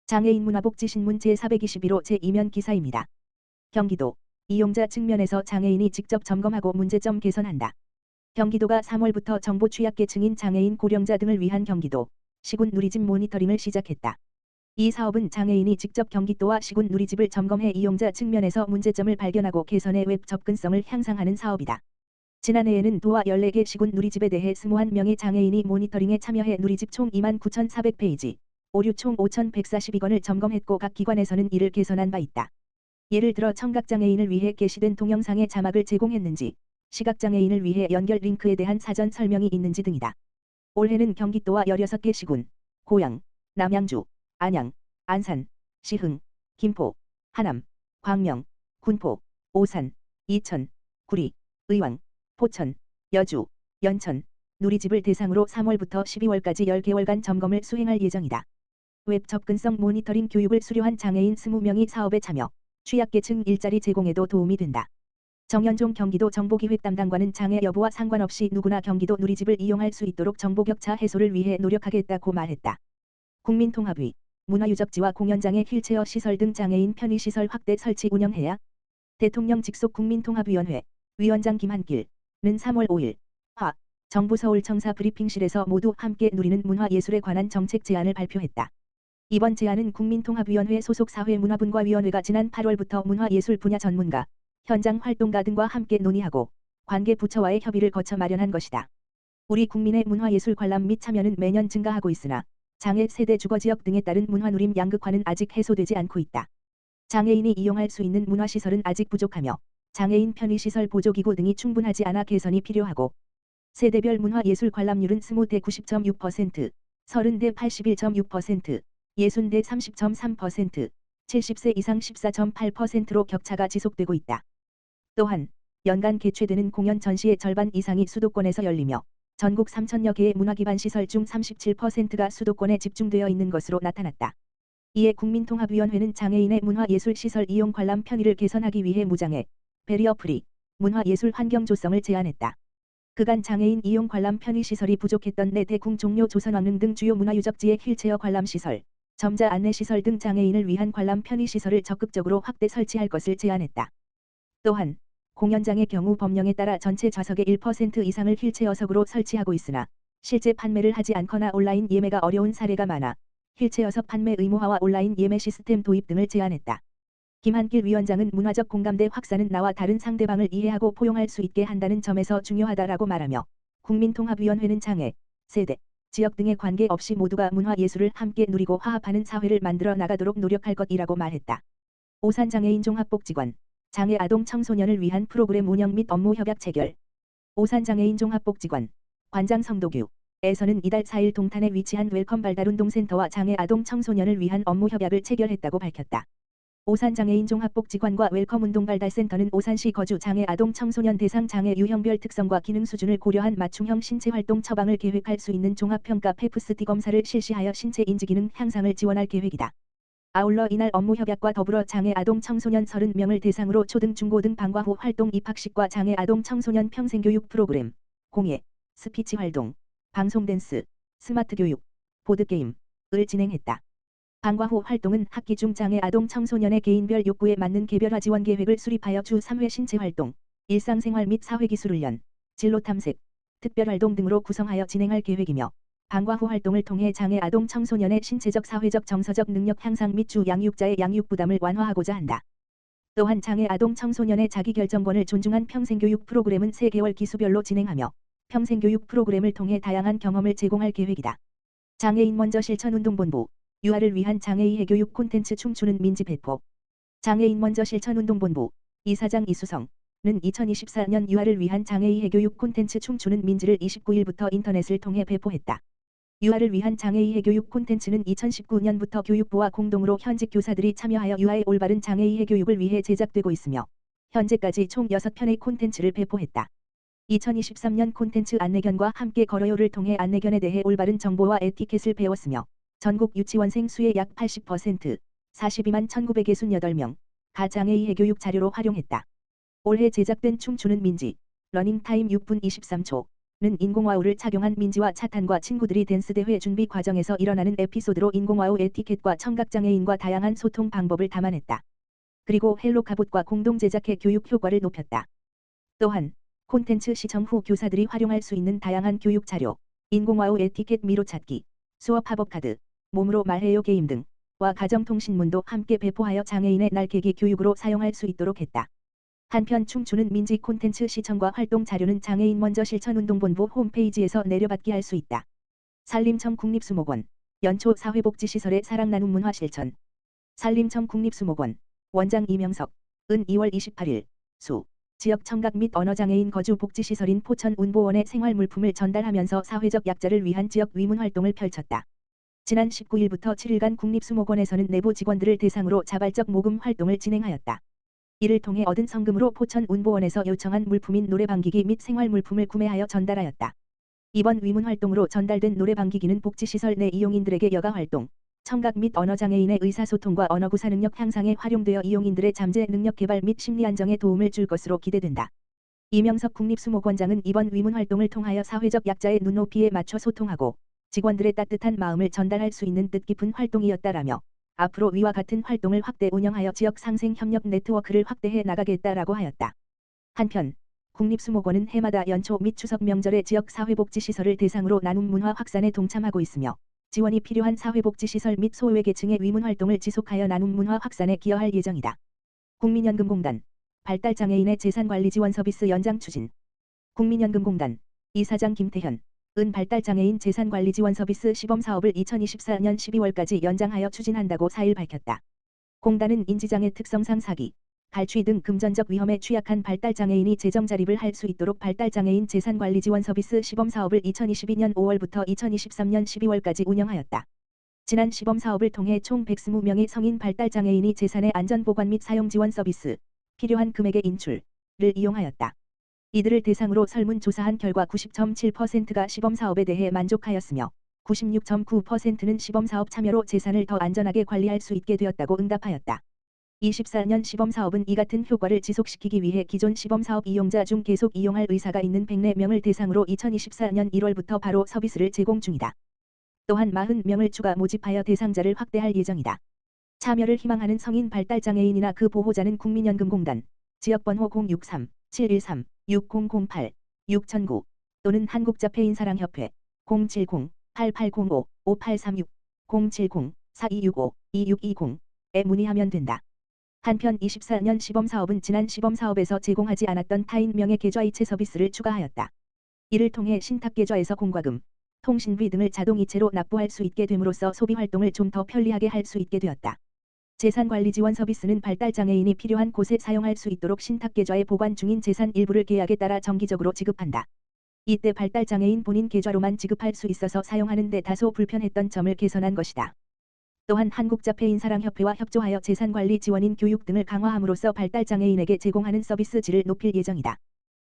장애인 문화복지신문 제421호 제2면 기사입니다. 경기도 이용자 측면에서 장애인이 직접 점검하고 문제점 개선한다. 경기도가 3월부터 정보 취약계층인 장애인 고령자 등을 위한 경기도 시군 누리집 모니터링을 시작했다. 이 사업은 장애인이 직접 경기도와 시군 누리집을 점검해 이용자 측면에서 문제점을 발견하고 개선해 웹 접근성을 향상하는 사업이다. 지난해에는 도와 14개 시군 누리집에 대해 21명의 장애인이 모니터링에 참여해 누리집 총 29,400페이지, 오류 총 5,142건을 점검했고 각 기관에서는 이를 개선한 바 있다. 예를 들어 청각장애인을 위해 게시된 동영상에 자막을 제공했는지, 시각장애인을 위해 연결 링크에 대한 사전 설명이 있는지 등이다. 올해는 경기도와 16개 시군, 고양, 남양주, 안양, 안산, 시흥, 김포, 하남, 광명, 군포, 오산, 이천, 구리, 의왕, 포천, 여주, 연천, 누리집을 대상으로 3월부터 12월까지 10개월간 점검을 수행할 예정이다. 웹 접근성 모니터링 교육을 수료한 장애인 20명이 사업에 참여, 취약계층 일자리 제공에도 도움이 된다. 정연종 경기도 정보기획 담당관은 장애 여부와 상관없이 누구나 경기도 누리집을 이용할 수 있도록 정보격차 해소를 위해 노력하겠다고 말했다. 국민통합위, 문화유적지와 공연장애 휠체어 시설 등 장애인 편의시설 확대 설치 운영해야. 대통령 직속 국민통합위원회 위원장 김한길은 3월 5일 정부 서울청사 브리핑실에서 모두 함께 누리는 문화예술에 관한 정책 제안을 발표했다. 이번 제안은 국민통합위원회 소속 사회문화분과위원회가 지난 8월부터 문화예술 분야 전문가, 현장 활동가 등과 함께 논의하고 관계 부처와의 협의를 거쳐 마련한 것이다. 우리 국민의 문화예술 관람 및 참여는 매년 증가하고 있으나 장애 세대 주거지역 등에 따른 문화누림 양극화는 아직 해소되지 않고 있다. 장애인이 이용할 수 있는 문화시설은 아직 부족하며 장애인 편의시설 보조기구 등이 충분하지 않아 개선이 필요하고 세대별 문화예술 관람률은 20대 90.6%, 30대 81.6%, 60대 30.3%, 70세 이상 14.8%로 격차가 지속되고 있다. 또한 연간 개최되는 공연 전시의 절반 이상이 수도권에서 열리며 전국 3,000여 개의 문화기반 시설 중 37%가 수도권에 집중되어 있는 것으로 나타났다. 이에 국민통합위원회는 장애인의 문화예술시설 이용 관람 편의를 개선하기 위해 무장애, 베리어 프리, 문화예술 환경 조성을 제안했다. 그간 장애인 이용 관람 편의시설이 부족했던 내대궁 종묘 조선왕릉 등 주요 문화유적지의 휠체어 관람시설, 점자 안내시설 등 장애인을 위한 관람 편의시설을 적극적으로 확대 설치할 것을 제안했다. 또한 공연장의 경우 법령에 따라 전체 좌석의 1% 이상을 휠체어석으로 설치하고 있으나 실제 판매를 하지 않거나 온라인 예매가 어려운 사례가 많아 휠체어석 판매 의무화와 온라인 예매 시스템 도입 등을 제안했다. 김한길 위원장은 문화적 공감대 확산은 나와 다른 상대방을 이해하고 포용할 수 있게 한다는 점에서 중요하다라고 말하며 국민통합위원회는 장애, 세대, 지역 등에 관계없이 모두가 문화예술을 함께 누리고 화합하는 사회를 만들어 나가도록 노력할 것이라고 말했다. 오산장애인 종합복지관, 장애 아동 청소년을 위한 프로그램 운영 및 업무 협약 체결. 오산장애인 종합복지관, 관장 성도규에서는 이달 4일 동탄에 위치한 웰컴 발달운동센터와 장애 아동 청소년을 위한 업무 협약을 체결했다고 밝혔다. 오산장애인 종합복지관과 웰컴 운동발달센터는 오산시 거주 장애 아동 청소년 대상 장애 유형별 특성과 기능 수준을 고려한 맞춤형 신체활동 처방을 계획할 수 있는 종합평가 페프스티 검사를 실시하여 신체 인지기능 향상을 지원할 계획이다. 아울러 이날 업무 협약과 더불어 장애 아동 청소년 30명을 대상으로 초등 중고등 방과 후 활동 입학식과 장애 아동 청소년 평생교육 프로그램, 공예, 스피치 활동, 방송 댄스, 스마트 교육, 보드게임을 진행했다. 방과 후 활동은 학기 중 장애 아동 청소년의 개인별 욕구에 맞는 개별화 지원 계획을 수립하여 주 3회 신체활동, 일상생활 및 사회기술훈련, 진로탐색, 특별활동 등으로 구성하여 진행할 계획이며 방과 후 활동을 통해 장애 아동 청소년의 신체적 사회적 정서적 능력 향상 및 주 양육자의 양육 부담을 완화하고자 한다. 또한 장애 아동 청소년의 자기결정권을 존중한 평생교육 프로그램은 3개월 기수별로 진행하며 평생교육 프로그램을 통해 다양한 경험을 제공할 계획이다. 장애인 먼저 실천운동본부 유아를 위한 장애이해 교육 콘텐츠 춤추는 민지 배포. 장애인 먼저 실천운동본부 이사장 이수성은 2024년 유아를 위한 장애이해 교육 콘텐츠 춤추는 민지를 29일부터 인터넷을 통해 배포했다. 유아를 위한 장애이해 교육 콘텐츠는 2019년부터 교육부와 공동으로 현직 교사들이 참여하여 유아의 올바른 장애이해 교육을 위해 제작되고 있으며 현재까지 총 6편의 콘텐츠를 배포했다. 2023년 콘텐츠 안내견과 함께 걸어요를 통해 안내견에 대해 올바른 정보와 에티켓을 배웠으며 전국 유치원생 수의 약 80%, 42만 1968명, 가장애이해 교육 자료로 활용했다. 올해 제작된 춤추는 민지, 러닝타임 6분 23초, 인공와우를 착용한 민지와 차탄과 친구들이 댄스대회 준비 과정에서 일어나는 에피소드로 인공와우 에티켓과 청각장애인과 다양한 소통 방법을 담아냈다. 그리고 헬로 갑옷과 공동 제작해 교육 효과를 높였다. 또한 콘텐츠 시청 후 교사들이 활용할 수 있는 다양한 교육 자료, 인공와우 에티켓 미로 찾기, 수업 합업 카드, 몸으로 말해요 게임 등과 가정통신문도 함께 배포하여 장애인의 날개기 교육으로 사용할 수 있도록 했다. 한편 춤추는 민지 콘텐츠 시청과 활동 자료는 장애인 먼저 실천운동본부 홈페이지에서 내려받기 할 수 있다. 산림청 국립수목원, 연초 사회복지시설의 사랑 나눔 문화 실천. 산림청 국립수목원, 원장 이명석, 은 2월 28일, 수. 지역 청각 및 언어장애인 거주 복지시설인 포천 운보원에 생활물품을 전달하면서 사회적 약자를 위한 지역 위문 활동을 펼쳤다. 지난 19일부터 7일간 국립수목원에서는 내부 직원들을 대상으로 자발적 모금 활동을 진행하였다. 이를 통해 얻은 성금으로 포천 운보원에서 요청한 물품인 노래방기기 및 생활물품을 구매하여 전달하였다. 이번 위문 활동으로 전달된 노래방기기는 복지시설 내 이용인들에게 여가활동, 청각 및 언어장애인의 의사소통과 언어구사 능력 향상에 활용되어 이용인들의 잠재 능력 개발 및 심리안정에 도움을 줄 것으로 기대된다. 이명석 국립수목원장은 이번 위문 활동을 통하여 사회적 약자의 눈높이에 맞춰 소통하고 직원들의 따뜻한 마음을 전달할 수 있는 뜻깊은 활동이었다라며 앞으로 위와 같은 활동을 확대 운영하여 지역 상생 협력 네트워크를 확대해 나가겠다라고 하였다. 한편 국립수목원은 해마다 연초 및 추석 명절에 지역 사회복지시설을 대상으로 나눔 문화 확산에 동참하고 있으며 지원이 필요한 사회복지시설 및 소외계층의 위문 활동을 지속하여 나눔 문화 확산에 기여할 예정이다. 국민연금공단, 발달장애인의 재산관리 지원 서비스 연장 추진. 국민연금공단, 이사장 김태현, 은 발달장애인 재산관리 지원 서비스 시범사업을 2024년 12월까지 연장하여 추진한다고 4일 밝혔다. 공단은 인지장애 특성상 사기, 갈취 등 금전적 위험에 취약한 발달장애인이 재정자립을 할 수 있도록 발달장애인 재산관리 지원 서비스 시범사업을 2022년 5월부터 2023년 12월까지 운영하였다. 지난 시범사업을 통해 총 120명의 성인 발달장애인이 재산의 안전보관 및 사용 지원 서비스, 필요한 금액의 인출을 이용하였다. 이들을 대상으로 설문조사한 결과 90.7%가 시범사업에 대해 만족하였으며 96.9%는 시범사업 참여로 재산을 더 안전하게 관리할 수 있게 되었다고 응답하였다. 24년 시범사업은 이 같은 효과를 지속시키기 위해 기존 시범사업 이용자 중 계속 이용할 의사가 있는 104명을 대상으로 2024년 1월부터 바로 서비스를 제공 중이다. 또한 40명을 추가 모집하여 대상자를 확대할 예정이다. 참여를 희망하는 성인 발달장애인이나 그 보호자는 국민연금공단, 지역번호 063-713-6008, 6009 또는 한국자폐인사랑협회 070-8805-5836, 070-4265-2620에 문의하면 된다. 한편 24년 시범사업은 지난 시범사업에서 제공하지 않았던 타인 명의 계좌이체 서비스를 추가하였다. 이를 통해 신탁계좌에서 공과금, 통신비 등을 자동이체로 납부할 수 있게 됨으로써 소비활동을 좀 더 편리하게 할 수 있게 되었다. 재산관리 지원 서비스는 발달장애인이 필요한 곳에 사용할 수 있도록 신탁계좌에 보관 중인 재산 일부를 계약에 따라 정기적으로 지급한다. 이때 발달장애인 본인 계좌로만 지급할 수 있어서 사용하는 데 다소 불편했던 점을 개선한 것이다. 또한 한국자폐인사랑협회와 협조하여 재산관리 지원인 교육 등을 강화함으로써 발달장애인에게 제공하는 서비스 질을 높일 예정이다.